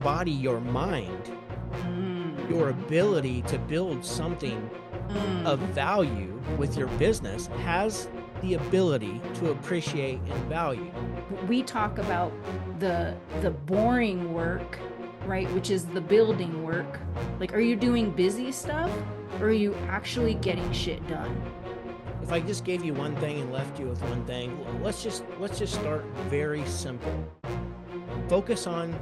body, your mind, your Mm. ability to build something of Mm. value with your business has the ability to appreciate and value. We talk about the boring work, right? Which is the building work. Like, are you doing busy stuff or are you actually getting shit done? If I just gave you one thing and left you with one thing, let's just start very simple. Focus on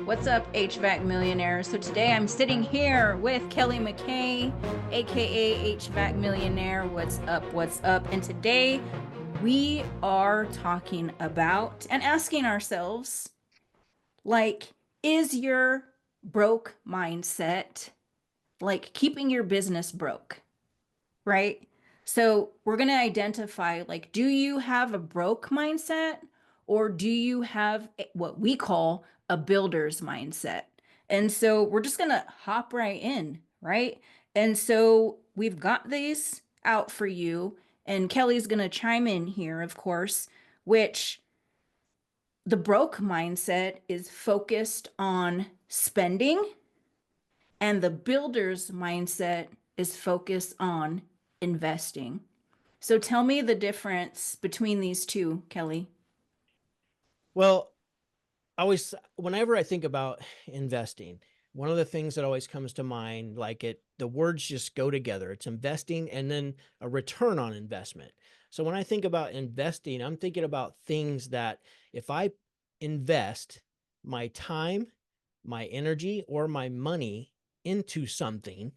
What's up, HVAC millionaires? So today I'm sitting here with Kelly McKay, aka HVAC millionaire. What's up? What's up? And today we are talking about and asking ourselves, like, is your broke mindset like keeping your business broke, right? So we're going to identify, like, do you have a broke mindset or do you have what we call a builder's mindset? And so we're just going to hop right in, right? And so we've got these out for you, and Kelly's going to chime in here, of course, which the broke mindset is focused on spending, and the builder's mindset is focused on investing. So tell me the difference between these two, Kelly. well, whenever I think about investing, one of the things that always comes to mind, the words just go together. It's investing and then a return on investment. So when I think about investing, I'm thinking about things that if I invest my time, my energy, or my money into something,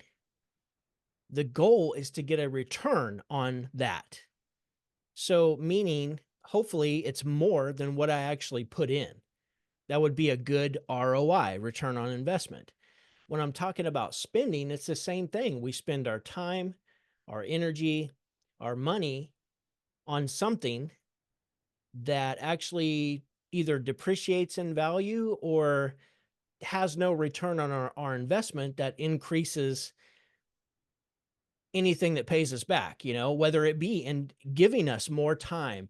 the goal is to get a return on that. So, meaning, hopefully, it's more than what I actually put in. That would be a good ROI, return on investment. When I'm talking about spending, it's the same thing. We spend our time, our energy, our money on something that actually either depreciates in value or has no return on our investment that increases anything that pays us back, whether it be in giving us more time,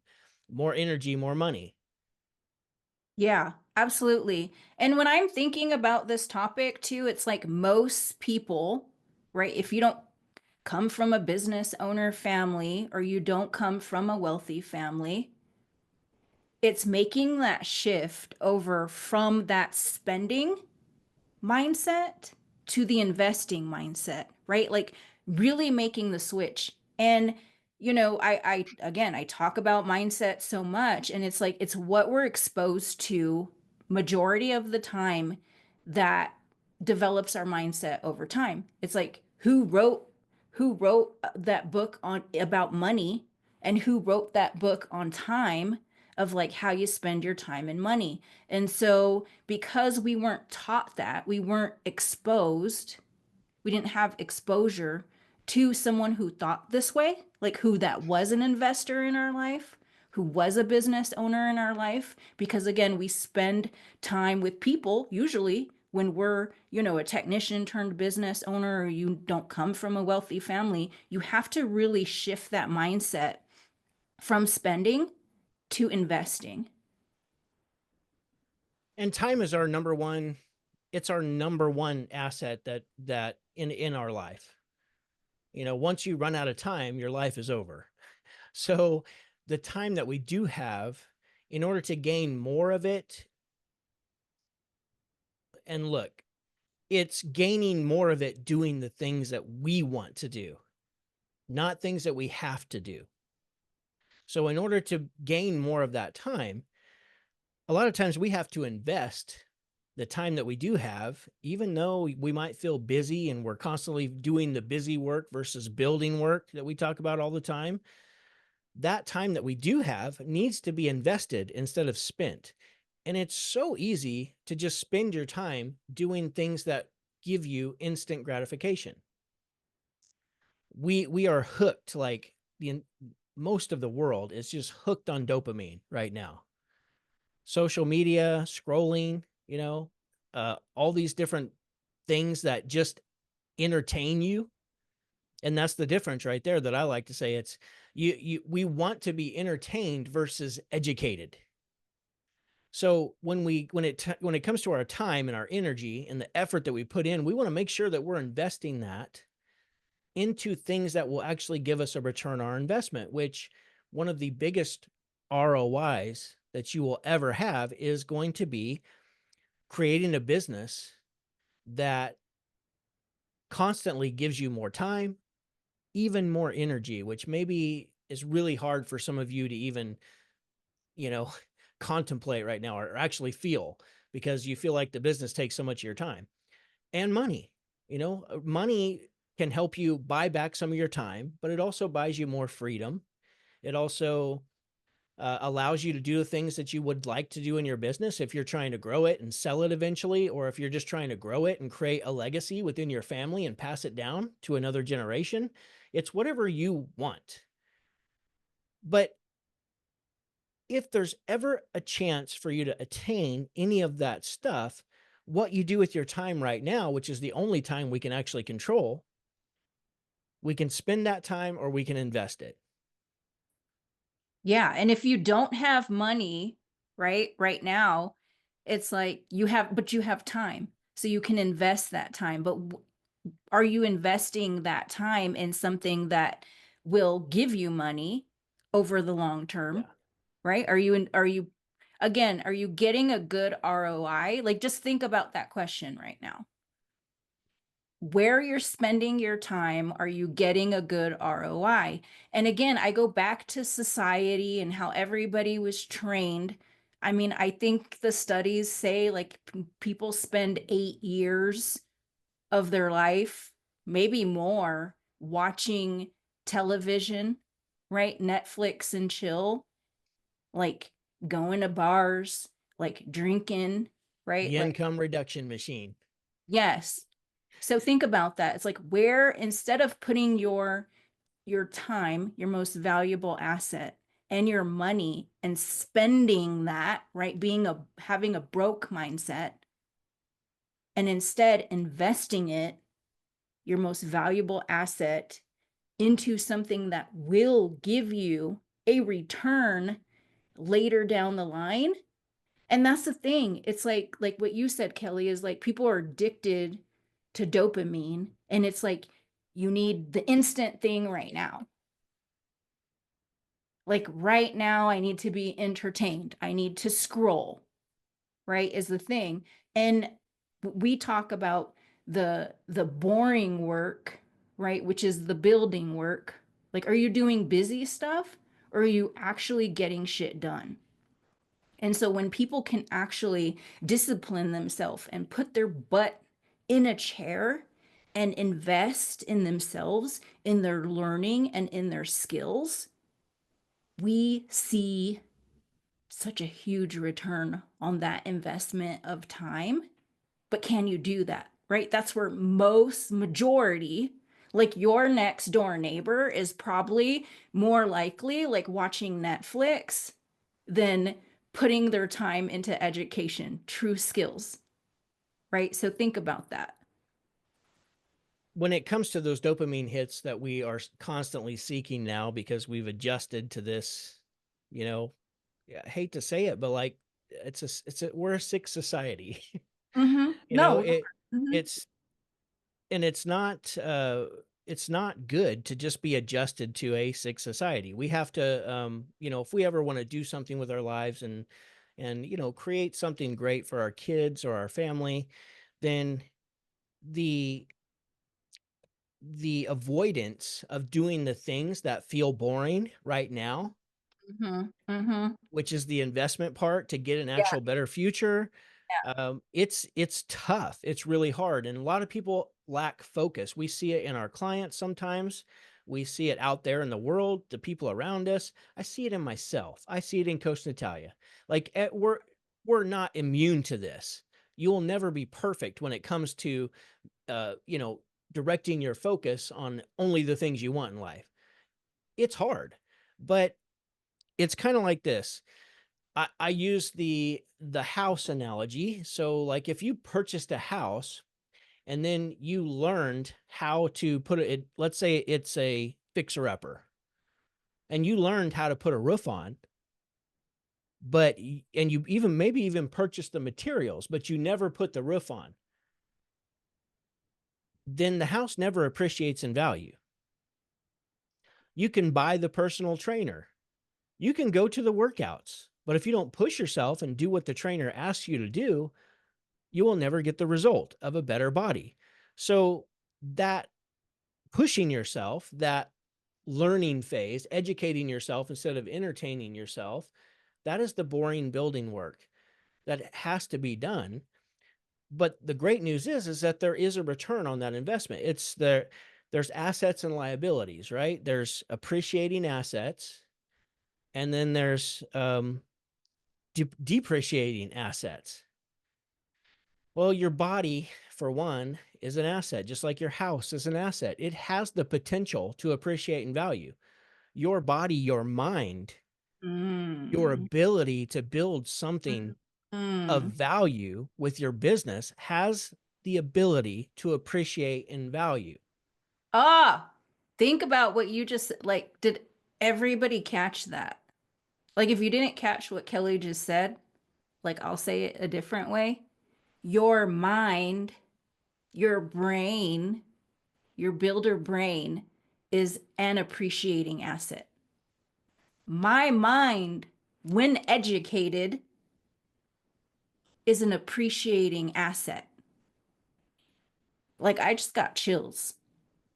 more energy, more money. Yeah, absolutely. And when I'm thinking about this topic too, it's like most people, right? If you don't come from a business owner family or you don't come from a wealthy family, it's making that shift over from that spending mindset to the investing mindset, right? Like really making the switch. And I again, I talk about mindset so much, and it's like it's what we're exposed to majority of the time that develops our mindset over time. It's like who wrote that book on about money, and who wrote that book on time, of like how you spend your time and money. And so, because we weren't taught that, we weren't exposed, we didn't have exposure to someone who thought this way, like who that was an investor in our life, who was a business owner in our life. Because again, we spend time with people, usually when we're, a technician turned business owner, or you don't come from a wealthy family, you have to really shift that mindset from spending to investing. And time is our number one, it's our number one asset that in our life. Once you run out of time, your life is over. So the time that we do have, in order to gain more of it, and look, it's gaining more of it doing the things that we want to do, not things that we have to do. So in order to gain more of that time, a lot of times we have to invest the time that we do have, even though we might feel busy and we're constantly doing the busy work versus building work that we talk about all the time. That time that we do have needs to be invested instead of spent. And it's so easy to just spend your time doing things that give you instant gratification. We are hooked, like most of the world is just hooked on dopamine right now. Social media, scrolling, all these different things that just entertain you. And that's the difference right there that I like to say. We want to be entertained versus educated. So when it comes to our time and our energy and the effort that we put in, we want to make sure that we're investing that into things that will actually give us a return on our investment, which one of the biggest ROIs that you will ever have is going to be creating a business that constantly gives you more time, even more energy, which maybe is really hard for some of you to even, you know, contemplate right now or actually feel because you feel like the business takes so much of your time and money. Money can help you buy back some of your time, but it also buys you more freedom. It also allows you to do the things that you would like to do in your business if you're trying to grow it and sell it eventually, or if you're just trying to grow it and create a legacy within your family and pass it down to another generation. It's whatever you want. But if there's ever a chance for you to attain any of that stuff, what you do with your time right now, which is the only time we can actually control, we can spend that time or we can invest it. Yeah, and if you don't have money, right now, it's like but you have time. So you can invest that time. But are you investing that time in something that will give you money over the long term, Yeah. right? Are you getting a good ROI? Like just think about that question right now. Where you're spending your time, are you getting a good ROI? And again, I go back to society and how everybody was trained. I mean, I think the studies say like people spend 8 years of their life, maybe more, watching television, right? Netflix and chill, like going to bars, like drinking, right? The Like, income reduction machine. yes. So think about that. It's like where instead of putting your time, your most valuable asset, and your money and spending that, right? Being a having a broke mindset and instead investing it, your most valuable asset into something that will give you a return later down the line. And that's the thing. It's like what you said, Kelly, is like people are addicted to dopamine and it's like you need the instant thing right now. Like right now I need to be entertained. I need to scroll, right? Is the thing. And we talk about the boring work, right, which is the building work. Like are you doing busy stuff or are you actually getting shit done? And so when people can actually discipline themselves and put their butt in a chair and invest in themselves, in their learning and in their skills, we see such a huge return on that investment of time. But can you do that? Right? That's where majority, like your next door neighbor, is probably more likely like watching Netflix than putting their time into education, true skills. Right? So think about that. When it comes to those dopamine hits that we are constantly seeking now because we've adjusted to this, you know, I hate to say it, but like we're a sick society. Mm-hmm. you know, No. it Mm-hmm. it's and it's not good to just be adjusted to a sick society. We have to if we ever want to do something with our lives and create something great for our kids or our family, then the the avoidance of doing the things that feel boring right now, Mm-hmm. Mm-hmm. which is the investment part to get an Yeah. actual better future. It's tough. It's really hard. And a lot of people lack focus. We see it in our clients sometimes. We see it out there in the world, the people around us. I see it in myself. I see it in Coach Natalia. Like we're not immune to this. You will never be perfect when it comes to uh, you know, directing your focus on only the things you want in life. It's hard, but it's kind of like this. I use the house analogy. So like if you purchased a house and then you learned how to put it, let's say it's a fixer upper and you learned how to put a roof on, but and you even maybe even purchased the materials, but you never put the roof on, then the house never appreciates in value. You can buy the personal trainer. You can go to the workouts, but if you don't push yourself and do what the trainer asks you to do, you will never get the result of a better body. So that pushing yourself, that learning phase, educating yourself instead of entertaining yourself, that is the boring building work that has to be done. But the great news is that there is a return on that investment. There's assets and liabilities, right? There's appreciating assets, and then there's depreciating assets. Well, your body, for one, is an asset, just like your house is an asset. It has the potential to appreciate in value. Your body, your mind, your Mm. ability to build something of Mm. value with your business has the ability to appreciate in value. Ah, think about what you just like. Did everybody catch that? Like, if you didn't catch what Kelly just said, like, I'll say it a different way. Your mind, your brain, your builder brain is an appreciating asset. My mind, when educated, is an appreciating asset. Like, I just got chills.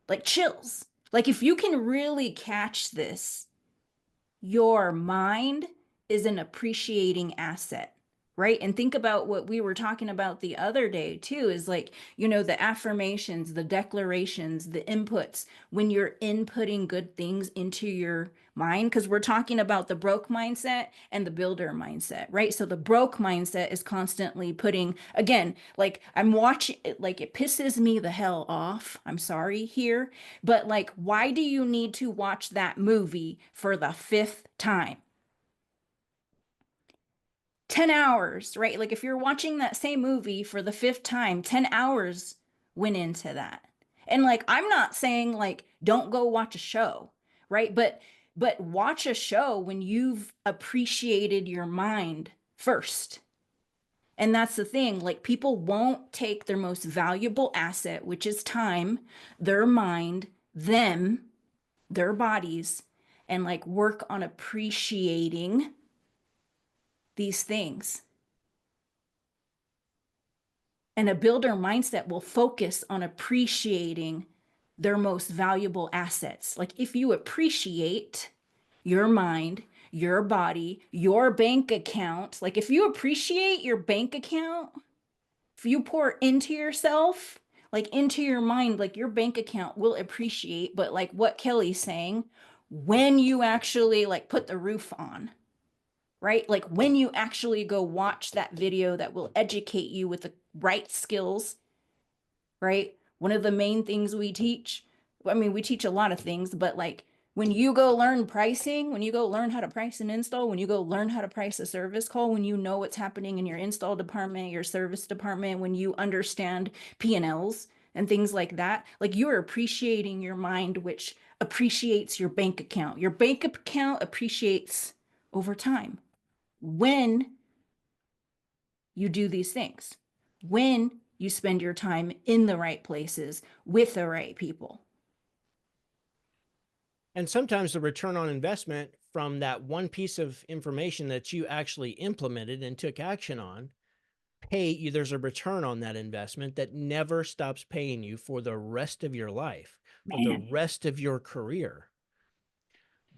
Like, chills. Like, if you can really catch this, your mind is an appreciating asset, right? And think about what we were talking about the other day too, is like, the affirmations, the declarations, the inputs, when you're inputting good things into your mind, because we're talking about the broke mindset and the builder mindset, right? So the broke mindset is constantly putting, again, like I'm watching, like it pisses me the hell off. I'm sorry here, but like, why do you need to watch that movie for the fifth time? 10 hours, right? Like if you're watching that same movie for the fifth time, 10 hours went into that. And like I'm not saying like don't go watch a show, right? But watch a show when you've appreciated your mind first. And that's the thing, like people won't take their most valuable asset, which is time, their mind, them, their bodies, and like work on appreciating these things. And a builder mindset will focus on appreciating their most valuable assets. Like if you appreciate your mind, your body, your bank account, like if you appreciate your bank account, if you pour into yourself, like into your mind, like your bank account will appreciate. But like what Kelly's saying, when you actually like put the roof on, right? Like when you actually go watch that video that will educate you with the right skills, right? One of the main things we teach, I mean, we teach a lot of things, but like when you go learn pricing, when you go learn how to price an install, when you go learn how to price a service call, when you know what's happening in your install department, your service department, when you understand P&Ls and things like that, like you're appreciating your mind, which appreciates your bank account. Your bank account appreciates over time when you do these things, when you spend your time in the right places with the right people. And sometimes the return on investment from that one piece of information that you actually implemented and took action on, pay you, there's a return on that investment that never stops paying you for the rest of your life, for the Man. rest of your career.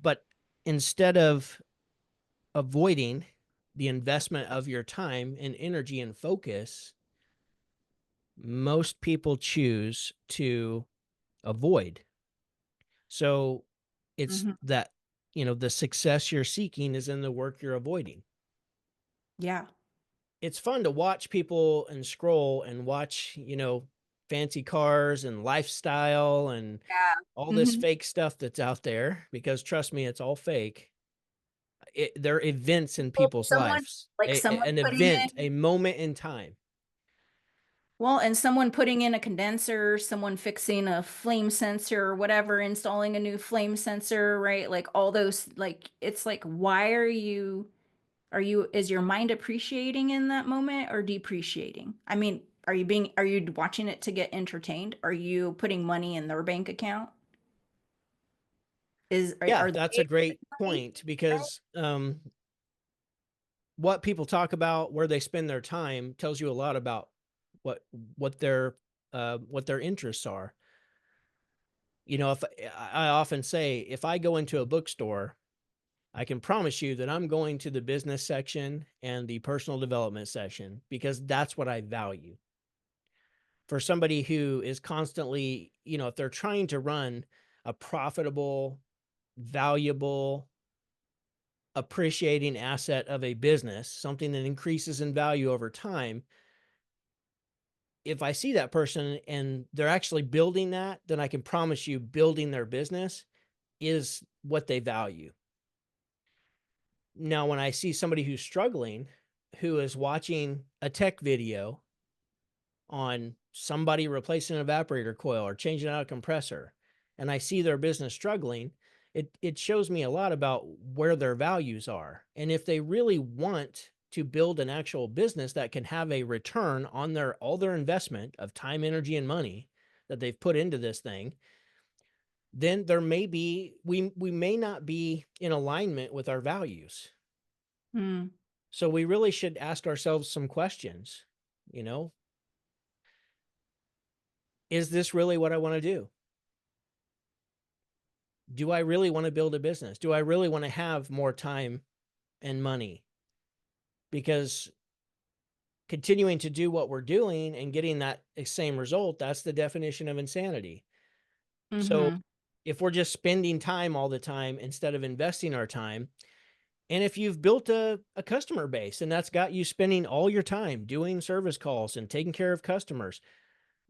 But instead of avoiding the investment of your time and energy and focus, most people choose to avoid. So it's Mhm. that, the success you're seeking is in the work you're avoiding. Yeah. It's fun to watch people and scroll and watch, fancy cars and lifestyle and Yeah. all this Mhm. fake stuff that's out there, because trust me, it's all fake. They're events in People, people's someone lives, like someone an putting event, in a moment in time. Well, and someone putting in a condenser, someone fixing a flame sensor or whatever, installing a new flame sensor, right? Like all those, like, it's like, why is your mind appreciating in that moment or depreciating? I mean, are you watching it to get entertained? Are you putting money in their bank account? Yeah, Are that's a they great money? point Right? because what people talk about, where they spend their time, tells you a lot about what what their what their interests are. You know, if I often say, if I go into a bookstore, I can promise you that I'm going to the business section and the personal development section because that's what I value. For somebody who is constantly, if they're trying to run a profitable, valuable, appreciating asset of a business, something that increases in value over time, if I see that person and they're actually building that, then I can promise you building their business is what they value. Now, when I see somebody who's struggling, who is watching a tech video on somebody replacing an evaporator coil or changing out a compressor, and I see their business struggling, it shows me a lot about where their values are. And if they really want to build an actual business that can have a return on their all their investment of time, energy, and money that they've put into this thing, then there may be we may not be in alignment with our values. Hmm. So we really should ask ourselves some questions. You know, is this really what I want to do? Do I really want to build a business? Do I really want to have more time and money? Because continuing to do what we're doing and getting that same result, that's the definition of insanity. So Mm-hmm. if we're just spending time all the time instead of investing our time, and if you've built a customer base and that's got you spending all your time doing service calls and taking care of customers,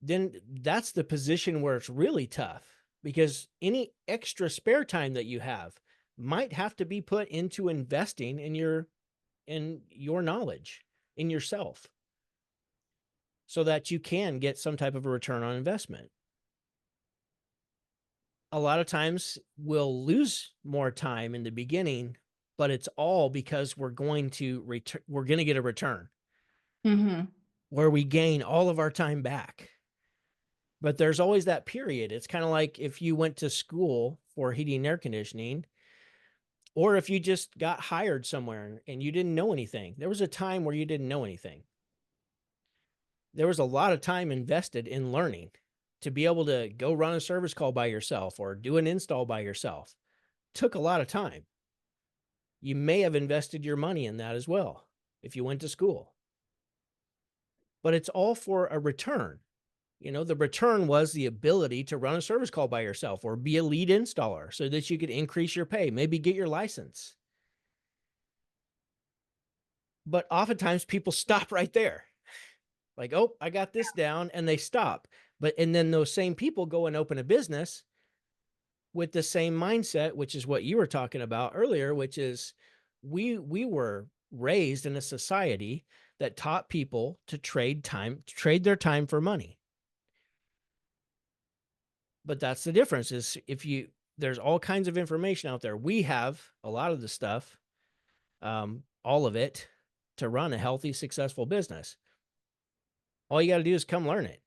then that's the position where it's really tough because any extra spare time that you have might have to be put into investing in your knowledge, in yourself, so that you can get some type of a return on investment. A lot of times we'll lose more time in the beginning, but it's all because we're going to get a return Mm-hmm. where we gain all of our time back. But there's always that period. It's kind of like if you went to school for heating and air conditioning, or if you just got hired somewhere and you didn't know anything. There was a time where you didn't know anything. There was a lot of time invested in learning to be able to go run a service call by yourself or do an install by yourself. Took a lot of time. You may have invested your money in that as well if you went to school, but it's all for a return. The return was the ability to run a service call by yourself or be a lead installer so that you could increase your pay, maybe get your license. But oftentimes people stop right there. Like, oh, I got this down, and they stop. And then those same people go and open a business with the same mindset, which is what you were talking about earlier, which is we were raised in a society that taught people to trade their time for money. But that's the difference is if you there's all kinds of information out there. We have a lot of the stuff, all of it, to run a healthy, successful business. All you got to do is come learn it.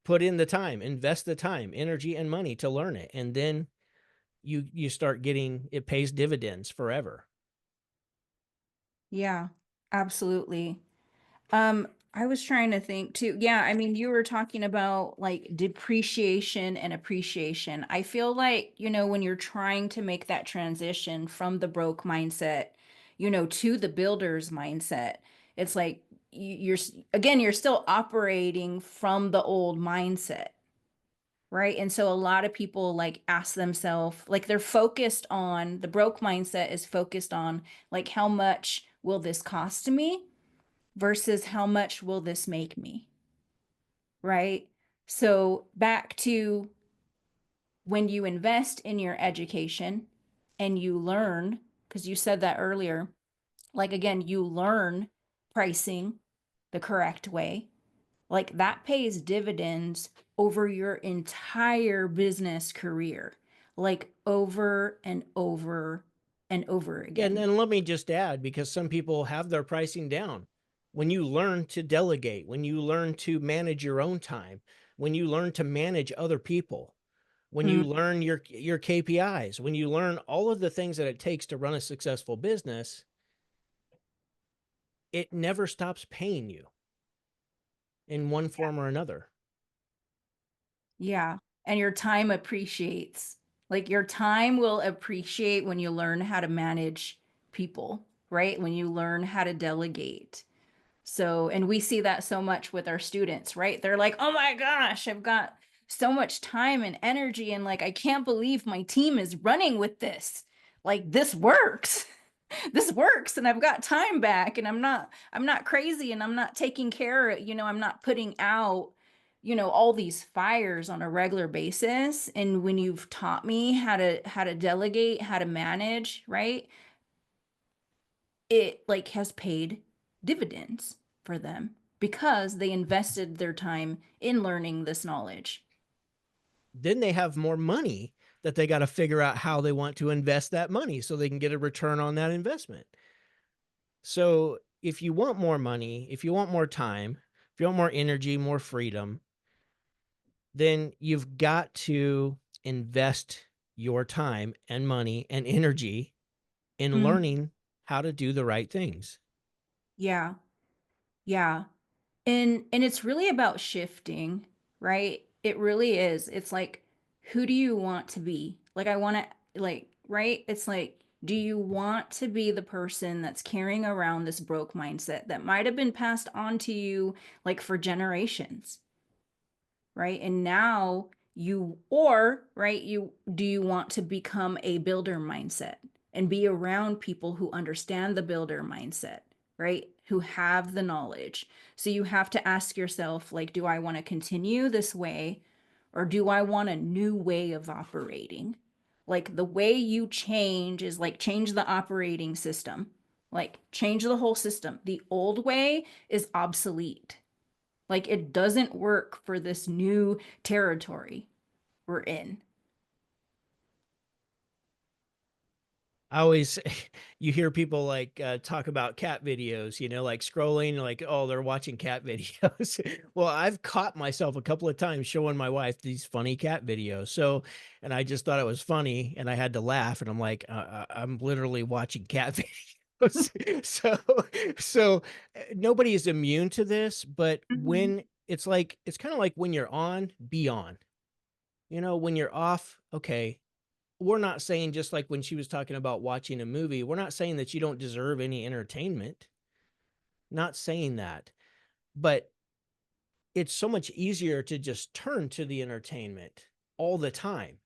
Put in the time, invest the time, energy, and money to learn it, and then you start getting it pays dividends forever. Yeah, absolutely. I was trying to think too. Yeah, I mean, you were talking about like depreciation and appreciation. I feel like, when you're trying to make that transition from the broke mindset, to the builder's mindset, it's like again, you're still operating from the old mindset, right? And so a lot of people like ask themselves, like they're focused on the broke mindset is focused on like how much will this cost me? Versus how much will this make me, right? So back to when you invest in your education and you learn, because you said that earlier, like again, you learn pricing the correct way. like that pays dividends over your entire business career, like over and over and over And again. then let me just add, because some people have their pricing down. When you learn to delegate, when you learn to manage your own time, when you learn to manage other people, when you Mm, learn your KPIs, when you learn all of the things that it takes to run a successful business, it never stops paying you in one form or another. yeah. And your time appreciates. Like your time will appreciate when you learn how to manage people, right? When you learn how to delegate. So, and we see that so much with our students, right? They're like, oh my gosh, I've got so much time and energy. And like, I can't believe my team is running with this. Like, this works. This works. And I've got time back and I'm not crazy and I'm not taking care of, I'm not putting out, all these fires on a regular basis. And when you've taught me how to delegate, how to manage, right? It like has paid dividends for them because they invested their time in learning this knowledge. Then they have more money that they got to figure out how they want to invest that money so they can get a return on that investment. So if you want more money, if you want more time, if you want more energy, more freedom, then you've got to invest your time and money and energy in Mm, learning how to do the right things. yeah. Yeah. And it's really about shifting, right? It really is. It's like, who do you want to be? Like I want to like, right? It's like, do you want to be the person that's carrying around this broke mindset that might have been passed on to you like for generations? Right? And now right, do you want to become a builder mindset and be around people who understand the builder mindset, right? Who have the knowledge. So you have to ask yourself, like, do I want to continue this way or do I want a new way of operating? Like the way you change is like change the operating system, like change the whole system. The old way is obsolete. Like it doesn't work for this new territory we're in. I always you hear people like talk about cat videos, like scrolling, like, oh, they're watching cat videos. Well, I've caught myself a couple of times showing my wife these funny cat videos. So, and I just thought it was funny and I had to laugh. And I'm like, I'm literally watching cat videos. So nobody is immune to this. But Mhm. when it's kind of like when you're on, be on. When you're off, okay, we're not saying, just like when she was talking about watching a movie, we're not saying that you don't deserve any entertainment. Not saying that. But it's so much easier to just turn to the entertainment all the time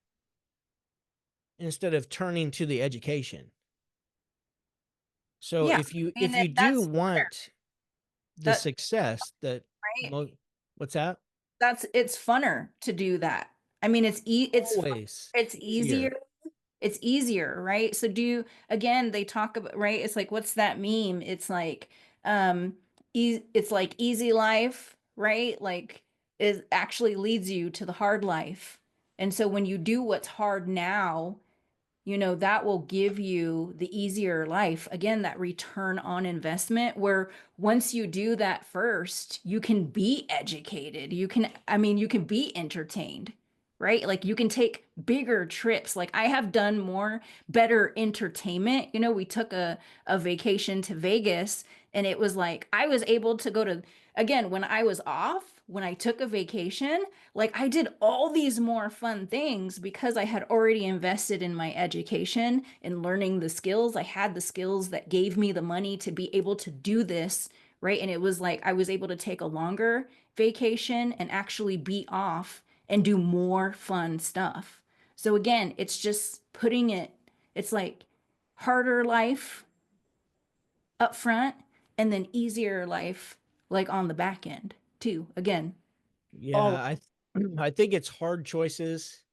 instead of turning to the education. So Yeah, if I if mean you do that's want the that success that right. what's that? That's it's funner to do that. I mean, Always it's easier. easier. It's easier, right? So do again, they talk about right. It's like what's that meme? It's like it's like easy life, right? Like it actually leads you to the hard life. And so when you do what's hard now, that will give you the easier life. Again, that return on investment, where once you do that first, you can be educated. You can be entertained, right? Like you can take bigger trips. Like I have done better entertainment. We took a vacation to Vegas and it was like I was able to go to, again, when I was off, when I took a vacation, like I did all these more fun things because I had already invested in my education and learning the skills. I had the skills that gave me the money to be able to do this, right? And it was like I was able to take a longer vacation and actually be off and do more fun stuff. So again, it's just it's like harder life up front and then easier life like on the back end too. Again, all Yeah, I think it's hard choices,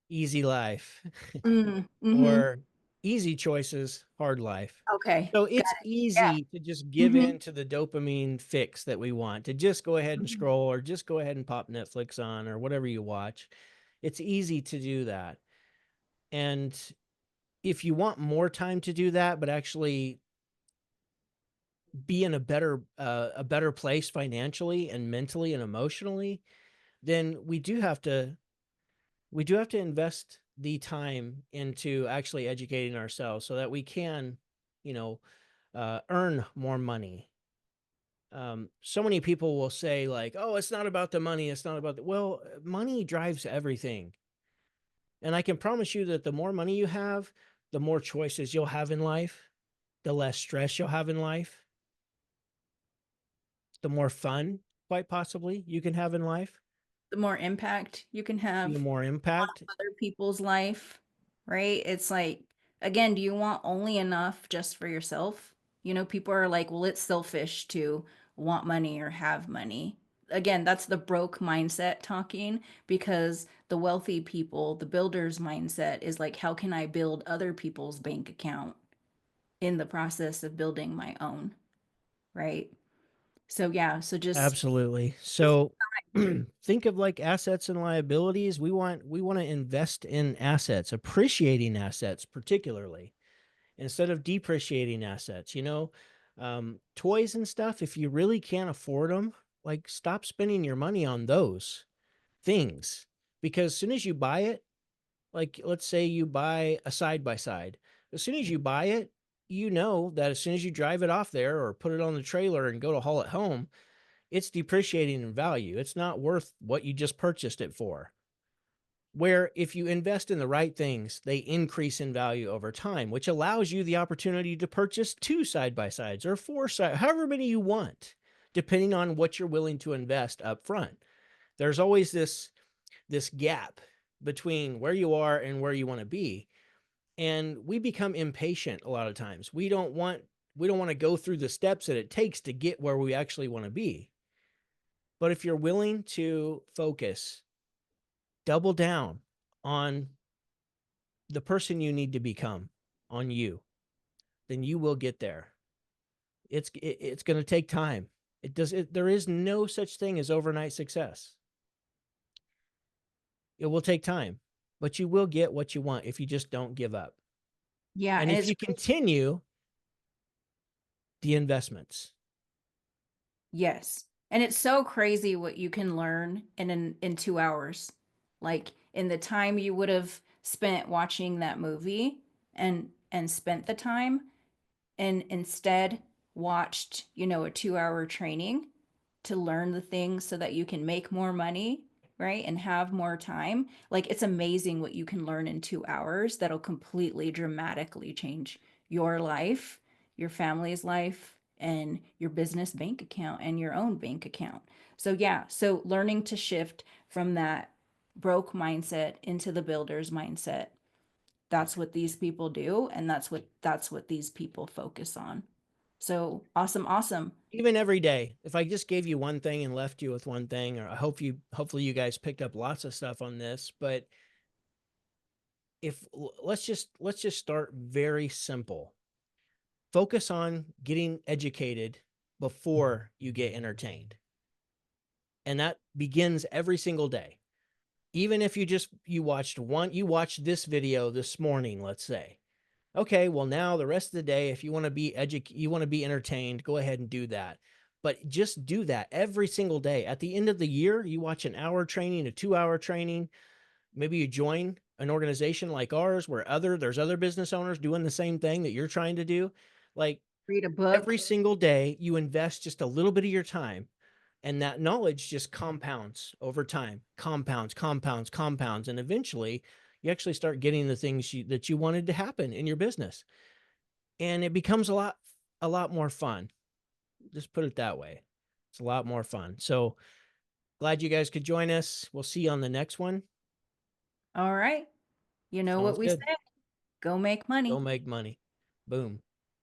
easy life. mm, mm-hmm. or Easy choices, hard life. Okay, So got it's it. Yeah. easy to just give Mhm. in to the dopamine fix that we want, to just go ahead and Mhm. scroll or just go ahead and pop Netflix on or whatever you watch. It's easy to do that. And if you want more time to do that, but actually be in a better place financially and mentally and emotionally, then we do have to invest the time into actually educating ourselves so that we can, you know, earn more money. So many people will say like, "Oh, it's not about the money. It's not about the—" Well, money drives everything. And I can promise you that the more money you have, the more choices you'll have in life, the less stress you'll have in life, the more fun, quite possibly, you can have in life, The more impact you can the have more on impact. other people's life, right? It's like, again, do you want only enough just for yourself? You know, people are like, well, it's selfish to want money or have money. Again, that's the broke mindset talking because the wealthy people, the builder's mindset is like, how can I build other people's bank account in the process of building my own, right? So yeah, so Absolutely. just So think of like assets and liabilities. We want to invest in assets, appreciating assets particularly, instead of depreciating assets, toys and stuff. If you really can't afford them, like stop spending your money on those things, because as soon as you buy it, like let's say you buy a side by side, as soon as you buy it, you know that as soon as you drive it off there or put it on the trailer and go to haul it home, it's depreciating in value. It's not worth what you just purchased it for. Where if you invest in the right things, they increase in value over time, which allows you the opportunity to purchase two side by sides or four side, however many you want, depending on what you're willing to invest up front. There's always this gap between where you are and where you want to be. And we become impatient a lot of times. We don't want to go through the steps that it takes to get where we actually want to be. But if you're willing to focus, double down on the person you need to become, on you, then you will get there. It's going to take time. There is no such thing as overnight success. It will take time, but you will get what you want if you just don't give up. yeah, And and if it's you continue the investments. yes. And it's so crazy what you can learn in 2 hours. Like in the time you would have spent watching that movie and spent the time and instead watched, a 2 hour training to learn the things so that you can make more money, right? And have more time. Like it's amazing what you can learn in 2 hours that'll completely dramatically change your life, your family's life, and your business bank account and your own bank account. So, yeah, so learning to shift from that broke mindset into the builder's mindset. That's what these people do, and that's what these people focus on. So awesome, awesome. Even every day, if I just gave you one thing and left you with one thing, or hopefully you guys picked up lots of stuff on this, but if let's just start very simple. Focus on getting educated before you get entertained. And that begins every single day. Even if you watched this video this morning, let's say. Okay, well now the rest of the day, if you want to you want to be entertained, go ahead and do that. But just do that every single day. At the end of the year, you watch an hour training, a 2 hour training. Maybe you join an organization like ours where there's other business owners doing the same thing that you're trying to do. Like Read a every book. single day, you invest just a little bit of your time, and that knowledge just compounds over time, compounds, and eventually you actually start getting the things that you wanted to happen in your business, and it becomes a lot more fun. Just put it that way. It's a lot more fun. So glad you guys could join us. We'll see you on the next one. All right. You know what Sounds we good. say. Go make Go money. make money. Boom.